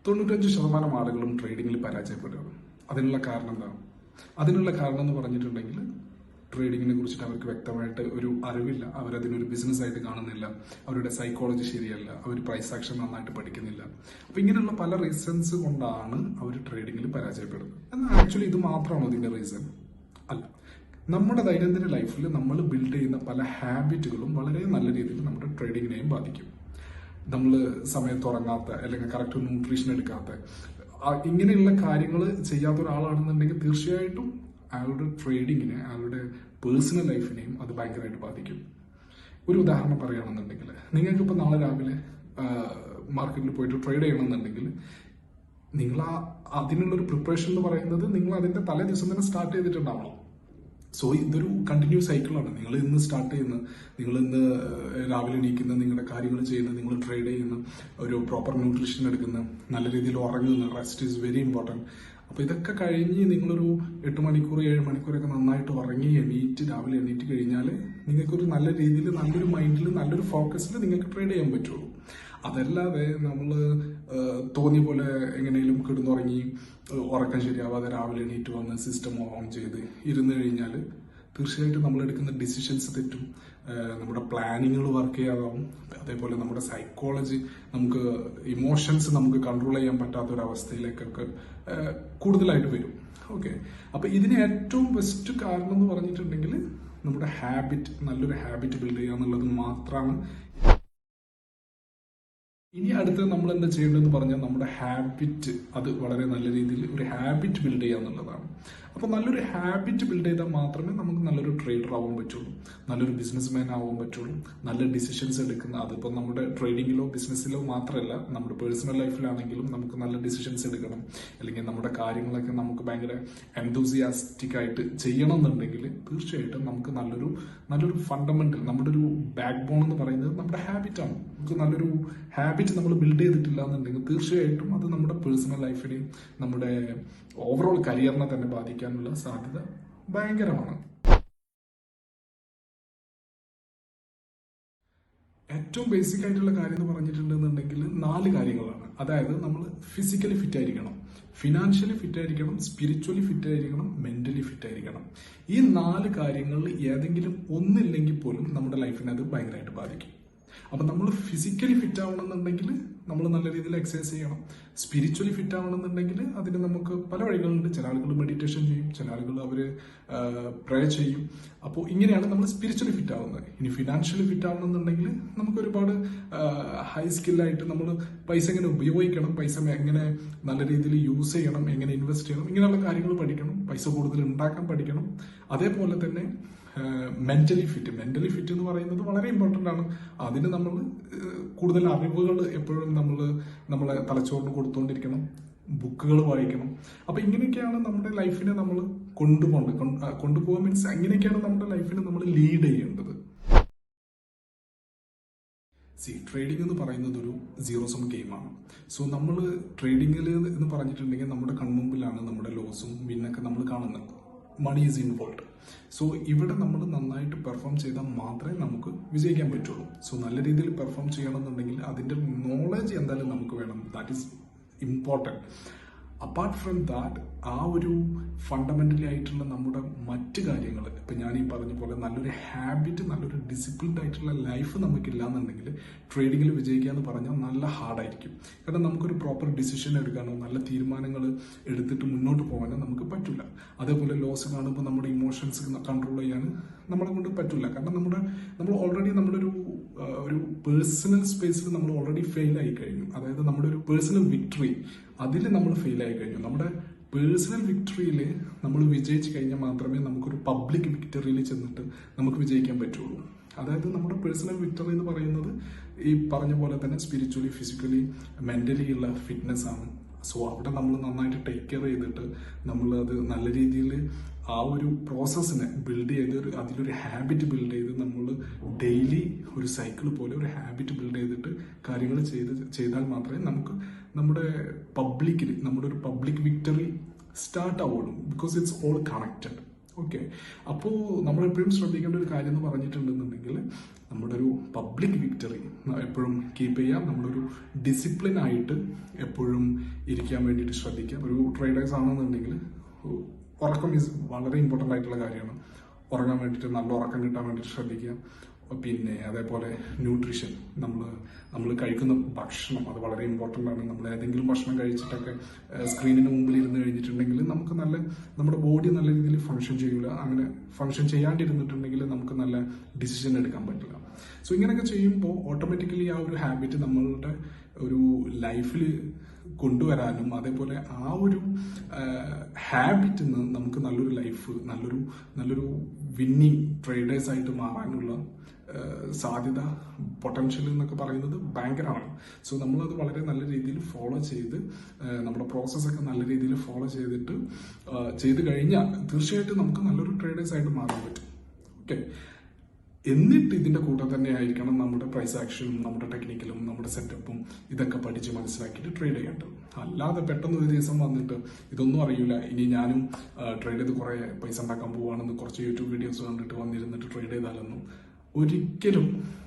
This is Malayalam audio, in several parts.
95% ആളുകളും ട്രേഡിങ്ങിൽ പരാജയപ്പെടുകയാണ്. അതിനുള്ള കാരണം എന്താണ്? അതിനുള്ള കാരണം എന്ന് പറഞ്ഞിട്ടുണ്ടെങ്കിൽ ട്രേഡിങ്ങിനെ കുറിച്ചിട്ട് അവർക്ക് വ്യക്തമായിട്ട് ഒരു അറിവില്ല. അവരതിനൊരു ബിസിനസ് ആയിട്ട് കാണുന്നില്ല. അവരുടെ സൈക്കോളജി ശരിയല്ല. അവർ പ്രൈസ് ആക്ഷൻ നന്നായിട്ട് പഠിക്കുന്നില്ല. അപ്പൊ ഇങ്ങനെയുള്ള പല റീസൺസ് കൊണ്ടാണ് അവർ ട്രേഡിങ്ങിൽ പരാജയപ്പെടുന്നത്. എന്നാൽ ആക്ച്വലി ഇത് മാത്രമാണോ ഇതിന്റെ റീസൺ? അല്ല. നമ്മുടെ ദൈനംദിന ലൈഫിൽ നമ്മൾ ബിൽഡ് ചെയ്യുന്ന പല ഹാബിറ്റുകളും വളരെ നല്ല രീതിയിൽ നമ്മുടെ ട്രേഡിങ്ങിനെയും ബാധിക്കും. നമ്മൾ സമയത്ത് ഉറങ്ങാത്ത അല്ലെങ്കിൽ കറക്റ്റ് ന്യൂട്രീഷൻ എടുക്കാത്ത ഇങ്ങനെയുള്ള കാര്യങ്ങൾ ചെയ്യാത്ത ഒരാളാണെന്നുണ്ടെങ്കിൽ തീർച്ചയായിട്ടും അയാളുടെ ട്രേഡിങ്ങിനെ, അയാളുടെ പേഴ്സണൽ ലൈഫിനെയും അത് ഭയങ്കരമായിട്ട് ബാധിക്കും. ഒരു ഉദാഹരണം പറയുകയാണെന്നുണ്ടെങ്കിൽ, നിങ്ങൾക്കിപ്പോൾ നാളെ രാവിലെ മാർക്കറ്റിൽ പോയിട്ട് ട്രേഡ് ചെയ്യണമെന്നുണ്ടെങ്കിൽ നിങ്ങൾ അതിനുള്ളൊരു പ്രിപ്പറേഷൻ എന്ന് പറയുന്നത് നിങ്ങൾ അതിന്റെ തലേ ദിവസം തന്നെ സ്റ്റാർട്ട് ചെയ്തിട്ടുണ്ടാവണം. സോ ഇതൊരു കണ്ടിന്യൂസ് സൈക്കിളാണ്. നിങ്ങൾ ഇന്ന് സ്റ്റാർട്ട് ചെയ്യുന്ന, നിങ്ങൾ ഇന്ന് രാവിലെ എണീക്കുന്ന, നിങ്ങളുടെ കാര്യങ്ങൾ ചെയ്യുന്ന, നിങ്ങൾ ട്രേഡ് ചെയ്യുന്ന, ഒരു പ്രോപ്പർ ന്യൂട്രീഷൻ എടുക്കുന്ന, നല്ല രീതിയിൽ ഉറങ്ങുന്ന, റെസ്റ്റ് ഈസ് വെരി ഇമ്പോർട്ടൻറ്റ്. അപ്പോൾ ഇതൊക്കെ കഴിഞ്ഞ് നിങ്ങളൊരു 8 മണിക്കൂർ 7 മണിക്കൂറൊക്കെ നന്നായിട്ട് ഉറങ്ങി രാവിലെ എണീറ്റ് കഴിഞ്ഞാൽ നിങ്ങൾക്കൊരു നല്ല രീതിയിൽ, നല്ലൊരു മൈൻഡിൽ, നല്ലൊരു ഫോക്കസിൽ നിങ്ങൾക്ക് ട്രേഡ് ചെയ്യാൻ പറ്റുള്ളൂ. അതല്ലാതെ നമ്മൾ തോന്നിയ പോലെ എങ്ങനെയും കിടന്നുറങ്ങി ഉറക്കം ശരിയാവാതെ രാവിലെ എണീറ്റ് വന്ന് സിസ്റ്റം ഓൺ ചെയ്ത് ഇരുന്ന് കഴിഞ്ഞാൽ തീർച്ചയായിട്ടും നമ്മൾ എടുക്കുന്ന ഡിസിഷൻസ് തെറ്റും, നമ്മുടെ പ്ലാനിങ്ങുകൾ വർക്ക് ചെയ്യാതാവും. അതേപോലെ നമ്മുടെ സൈക്കോളജി, നമുക്ക് ഇമോഷൻസ് നമുക്ക് കൺട്രോൾ ചെയ്യാൻ പറ്റാത്ത ഒരു അവസ്ഥയിലേക്കൊക്കെ കൂടുതലായിട്ട് വരും. ഓക്കെ, അപ്പൊ ഇതിന് ഏറ്റവും ബെസ്റ്റ് കാരണം എന്ന് പറഞ്ഞിട്ടുണ്ടെങ്കിൽ നമ്മുടെ ഹാബിറ്റ്, നല്ലൊരു ഹാബിറ്റ് ബിൽഡ് ചെയ്യുക എന്നുള്ളത് മാത്രമാണ്. ഇനി അടുത്ത് നമ്മൾ എന്താ ചെയ്യേണ്ടതെന്ന് പറഞ്ഞാൽ നമ്മുടെ ഹാബിറ്റ്, അത് വളരെ നല്ല രീതിയിൽ ഒരു ഹാബിറ്റ് ബിൽഡ് ചെയ്യുക എന്നുള്ളതാണ്. അപ്പോൾ നല്ലൊരു ഹാബിറ്റ് ബിൽഡ് ചെയ്താൽ മാത്രമേ നമുക്ക് നല്ലൊരു ട്രേഡർ ആവാൻ പറ്റുള്ളൂ, നല്ലൊരു ബിസിനസ് മാൻ ആവാൻ പറ്റുള്ളൂ, നല്ല ഡിസിഷൻസ് എടുക്കുന്ന, അതിപ്പോൾ നമ്മുടെ ട്രേഡിങ്ങിലോ ബിസിനസ്സിലോ മാത്രമല്ല, നമ്മുടെ പേഴ്സണൽ ലൈഫിലാണെങ്കിലും നമുക്ക് നല്ല ഡിസിഷൻസ് എടുക്കണം, അല്ലെങ്കിൽ നമ്മുടെ കാര്യങ്ങളൊക്കെ നമുക്ക് ഭയങ്കര എൻതൂസിയാസ്റ്റിക് ആയിട്ട് ചെയ്യണം എന്നുണ്ടെങ്കിൽ തീർച്ചയായിട്ടും നമുക്ക് നല്ലൊരു ഫണ്ടമെന്റൽ, നമ്മുടെ ഒരു ബാക്ക് ബോൺ എന്ന് പറയുന്നത് നമ്മുടെ ഹാബിറ്റാണ്. നമുക്ക് നല്ലൊരു ഹാബിറ്റ് നമ്മൾ ബിൽഡ് ചെയ്തിട്ടില്ല എന്നുണ്ടെങ്കിൽ തീർച്ചയായിട്ടും അത് നമ്മുടെ പേഴ്സണൽ ലൈഫിനെയും നമ്മുടെ ഓവറോൾ കരിയറിനെ തന്നെ ബാധിക്കാനുള്ള സാധ്യത ഭയങ്കരമാണ്. ഏറ്റവും ബേസിക് ആയിട്ടുള്ള കാര്യം എന്ന് പറഞ്ഞിട്ടുണ്ടെന്നുണ്ടെങ്കിൽ 4 കാര്യങ്ങളാണ്. അതായത് നമ്മൾ ഫിസിക്കലി ഫിറ്റ് ആയിരിക്കണം, ഫിനാൻഷ്യലി ഫിറ്റ് ആയിരിക്കണം, സ്പിരിച്വലി ഫിറ്റ് ആയിരിക്കണം, മെന്റലി ഫിറ്റ് ആയിരിക്കണം. ഈ 4 കാര്യങ്ങളിൽ ഏതെങ്കിലും ഒന്നില്ലെങ്കിൽ പോലും നമ്മുടെ ലൈഫിനെ അത് ഭയങ്കരമായിട്ട് ബാധിക്കും. അപ്പൊ നമ്മൾ ഫിസിക്കലി ഫിറ്റ് ആവണമെന്നുണ്ടെങ്കിൽ നമ്മൾ നല്ല രീതിയിൽ എക്സസൈസ് ചെയ്യണം. സ്പിരിച്വലി ഫിറ്റ് ആവണമെന്നുണ്ടെങ്കിൽ അതിന് നമുക്ക് പല വഴികളുണ്ട്. ചില ആളുകൾ മെഡിറ്റേഷൻ ചെയ്യും, ചില ആളുകൾ അവർ പ്രേ ചെയ്യും. അപ്പോൾ ഇങ്ങനെയാണ് നമ്മൾ സ്പിരിച്വലി ഫിറ്റ് ആവുന്നത്. ഇനി ഫിനാൻഷ്യലി ഫിറ്റ് ആവണമെന്നുണ്ടെങ്കിൽ നമുക്ക് ഒരുപാട് ഹൈ സ്കില്ലായിട്ട് നമ്മൾ പൈസ എങ്ങനെ ഉപയോഗിക്കണം, പൈസ എങ്ങനെ നല്ല രീതിയിൽ യൂസ് ചെയ്യണം, എങ്ങനെ ഇൻവെസ്റ്റ് ചെയ്യണം, ഇങ്ങനെയുള്ള കാര്യങ്ങൾ പഠിക്കണം. പൈസ കൂടുതൽ ഉണ്ടാക്കാൻ പഠിക്കണം. അതേപോലെ തന്നെ മെന്റലി ഫിറ്റ് എന്ന് പറയുന്നത് വളരെ ഇമ്പോർട്ടൻ്റ് ആണ്. അതിന് നമ്മൾ കൂടുതൽ അറിവുകൾ എപ്പോഴും നമ്മളെ തലച്ചോറിന് കൊടുത്തുകൊണ്ടിരിക്കണം, ബുക്കുകൾ വായിക്കണം. അപ്പൊ ഇങ്ങനെയൊക്കെയാണ് നമ്മുടെ ലൈഫിനെ നമ്മൾ കൊണ്ടുപോകാൻ മീൻസ് ഇങ്ങനെയൊക്കെയാണ് നമ്മുടെ ലൈഫിനെ നമ്മൾ ലീഡ് ചെയ്യേണ്ടത്. ട്രേഡിംഗ് എന്ന് പറയുന്നത് ഒരു സീറോ സം ഗെയിമാണ്. സോ നമ്മൾ ട്രേഡിങ്ങിൽ എന്ന് പറഞ്ഞിട്ടുണ്ടെങ്കിൽ നമ്മുടെ കൺമുമ്പിലാണ് നമ്മുടെ ലോസും വിന്നൊക്കെ നമ്മൾ കാണുന്നത്. Money is involve. സോ ഇവിടെ നമ്മൾ നന്നായിട്ട് പെർഫോം ചെയ്താൽ മാത്രമേ നമുക്ക് വിജയിക്കാൻ പറ്റുള്ളൂ. സോ നല്ല രീതിയിൽ പെർഫോം ചെയ്യണമെന്നുണ്ടെങ്കിൽ അതിൻ്റെ നോളജ് എന്തായാലും നമുക്ക് വേണം. That is important. Apart from that, ആ ഒരു ഫണ്ടമെന്റലി ആയിട്ടുള്ള നമ്മുടെ മറ്റ് കാര്യങ്ങൾ, ഇപ്പം ഞാൻ ഈ പറഞ്ഞ പോലെ നല്ലൊരു ഹാബിറ്റ്, നല്ലൊരു ഡിസിപ്ലിൻഡ് ആയിട്ടുള്ള ലൈഫ് നമുക്കില്ല എന്നുണ്ടെങ്കിൽ ട്രേഡിങ്ങിൽ വിജയിക്കുക എന്ന് പറഞ്ഞാൽ നല്ല ഹാർഡായിരിക്കും. കാരണം നമുക്കൊരു പ്രോപ്പർ ഡിസിഷൻ എടുക്കാനോ നല്ല തീരുമാനങ്ങൾ എടുത്തിട്ട് മുന്നോട്ട് പോകാനോ നമുക്ക് പറ്റില്ല. അതേപോലെ ലോസ് കാണുമ്പോൾ നമ്മുടെ ഇമോഷൻസ് കൺട്രോൾ ചെയ്യാൻ നമ്മളെ കൊണ്ട് പറ്റില്ല. കാരണം നമ്മൾ ഓൾറെഡി നമ്മളൊരു പേഴ്സണൽ സ്പേസിൽ നമ്മൾ ഓൾറെഡി ഫെയിൽ ആയി കഴിഞ്ഞു. അതായത് നമ്മുടെ ഒരു പേഴ്സണൽ വിക്ടറി, അതിൽ നമ്മൾ ഫെയിൽ ആയി കഴിഞ്ഞു. നമ്മുടെ പേഴ്സണൽ വിക്ടറിയിൽ നമ്മൾ വിജയിച്ചു കഴിഞ്ഞാൽ മാത്രമേ നമുക്കൊരു പബ്ലിക് വിക്ടറിയിൽ ചെന്നിട്ട് നമുക്ക് വിജയിക്കാൻ പറ്റുള്ളൂ. അതായത് നമ്മുടെ പേഴ്സണൽ വിക്ടറി എന്ന് പറയുന്നത് ഈ പറഞ്ഞ പോലെ തന്നെ സ്പിരിച്വലി, ഫിസിക്കലി, മെന്റലി ഉള്ള ഫിറ്റ്നസ് ആണ്. സോ അവിടെ നമ്മൾ നന്നായിട്ട് ടേക്ക് കെയർ ചെയ്തിട്ട് നമ്മൾ അത് നല്ല രീതിയിൽ ആ ഒരു പ്രോസസ്സിനെ ബിൽഡ് ചെയ്ത് അതിലൊരു ഹാബിറ്റ് ബിൽഡ് ചെയ്ത് നമ്മൾ ഡെയിലി ഒരു സൈക്കിൾ പോലെ ഒരു ഹാബിറ്റ് ബിൽഡ് ചെയ്തിട്ട് കാര്യങ്ങൾ ചെയ്താൽ മാത്രമേ നമുക്ക് നമ്മുടെ ഒരു പബ്ലിക് വിക്ടറി സ്റ്റാർട്ട് ആവുള്ളൂ. Because it's all connected. Okay, അപ്പോൾ നമ്മൾ എപ്പോഴും ശ്രദ്ധിക്കേണ്ട ഒരു കാര്യം എന്ന് പറഞ്ഞിട്ടുണ്ടെന്നുണ്ടെങ്കിൽ നമ്മുടെ ഒരു പബ്ലിക് വിക്ടറി എപ്പോഴും കീപ്പ് ചെയ്യാം. നമ്മളൊരു ഡിസിപ്ലിൻ ആയിട്ട് എപ്പോഴും ഇരിക്കാൻ വേണ്ടിയിട്ട് ശ്രദ്ധിക്കാം. ഒരു ട്രേഡേഴ്സ് ആണെന്നുണ്ടെങ്കിൽ ഉറക്കം ഈസ് വളരെ ഇമ്പോർട്ടൻ്റ് ആയിട്ടുള്ള കാര്യമാണ്. ഉറങ്ങാൻ വേണ്ടിയിട്ട് നല്ല ഉറക്കം കിട്ടാൻ വേണ്ടിയിട്ട് ശ്രദ്ധിക്കുക. പിന്നെ അതേപോലെ ന്യൂട്രീഷൻ, നമ്മൾ കഴിക്കുന്ന ഭക്ഷണം അത് വളരെ ഇമ്പോർട്ടൻ്റ് ആണ്. നമ്മൾ ഏതെങ്കിലും ഭക്ഷണം കഴിച്ചിട്ടൊക്കെ സ്ക്രീനിന് മുമ്പിൽ ഇരുന്ന് കഴിഞ്ഞിട്ടുണ്ടെങ്കിൽ നമ്മുടെ ബോഡി നല്ല രീതിയിൽ ഫങ്ഷൻ ചെയ്യില്ല. അങ്ങനെ ഫങ്ഷൻ ചെയ്യാണ്ടിരുന്നിട്ടുണ്ടെങ്കിൽ നമുക്ക് നല്ല ഡിസിഷൻ എടുക്കാൻ പറ്റില്ല. സോ ഇങ്ങനെയൊക്കെ ചെയ്യുമ്പോൾ ഓട്ടോമാറ്റിക്കലി ആ ഒരു ഹാബിറ്റ് നമ്മളുടെ ഒരു ലൈഫിൽ കൊണ്ടുവരാനും അതേപോലെ ആ ഒരു ഹാബിറ്റിൽ നിന്ന് നമുക്ക് നല്ലൊരു ലൈഫ്, നല്ലൊരു വിന്നിങ് ട്രേഡേഴ്സ് ആയിട്ട് മാറാനുള്ള സാധ്യത, പൊട്ടൻഷ്യൽ എന്നൊക്കെ പറയുന്നത് ഭയങ്കരമാണ്. സോ നമ്മളത് വളരെ നല്ല രീതിയിൽ ഫോളോ ചെയ്ത് നമ്മുടെ പ്രോസസ്സൊക്കെ നല്ല രീതിയിൽ ഫോളോ ചെയ്ത് കഴിഞ്ഞാൽ തീർച്ചയായിട്ടും നമുക്ക് നല്ലൊരു ട്രേഡേഴ്സ് ആയിട്ട് മാറാൻ പറ്റും. ഓക്കെ, എന്നിട്ട് ഇതിന്റെ കൂടെ തന്നെ ആയിരിക്കണം നമ്മുടെ പ്രൈസ് ആക്ഷനും നമ്മുടെ ടെക്നിക്കലും നമ്മുടെ സെറ്റപ്പും ഇതൊക്കെ പഠിച്ച് മനസ്സിലാക്കിയിട്ട് ട്രേഡ് ചെയ്യേണ്ടത്. അല്ലാതെ പെട്ടെന്ന് ഒരു ദിവസം വന്നിട്ട് ഇതൊന്നും അറിയില്ല, ഇനി ഞാനും ട്രേഡ് ചെയ്ത് കുറെ പൈസ ഉണ്ടാക്കാൻ പോവുകയാണെന്ന് കുറച്ച് യൂട്യൂബ് വീഡിയോസ് കണ്ടിട്ട് വന്നിരുന്നിട്ട് ട്രേഡ് ചെയ്താലൊന്നും ഒരിക്കലും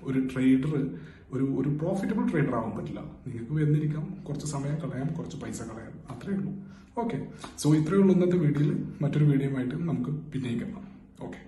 ഒരു ട്രേഡർ ഒരു പ്രോഫിറ്റബിൾ ട്രേഡർ ആവാൻ പറ്റില്ല. നിങ്ങൾക്ക് വന്നിരിക്കാം, കുറച്ച് സമയം കളയാം, കുറച്ച് പൈസ കളയാം, അത്രേ ഉള്ളൂ. ഓക്കെ, സോ ഇത്രയേ ഉള്ളൂ ഇന്നത്തെ വീഡിയോയിൽ. മറ്റൊരു വീഡിയോ ആയിട്ട് നമുക്ക് പിന്നെയും കാണാം. ഓക്കെ.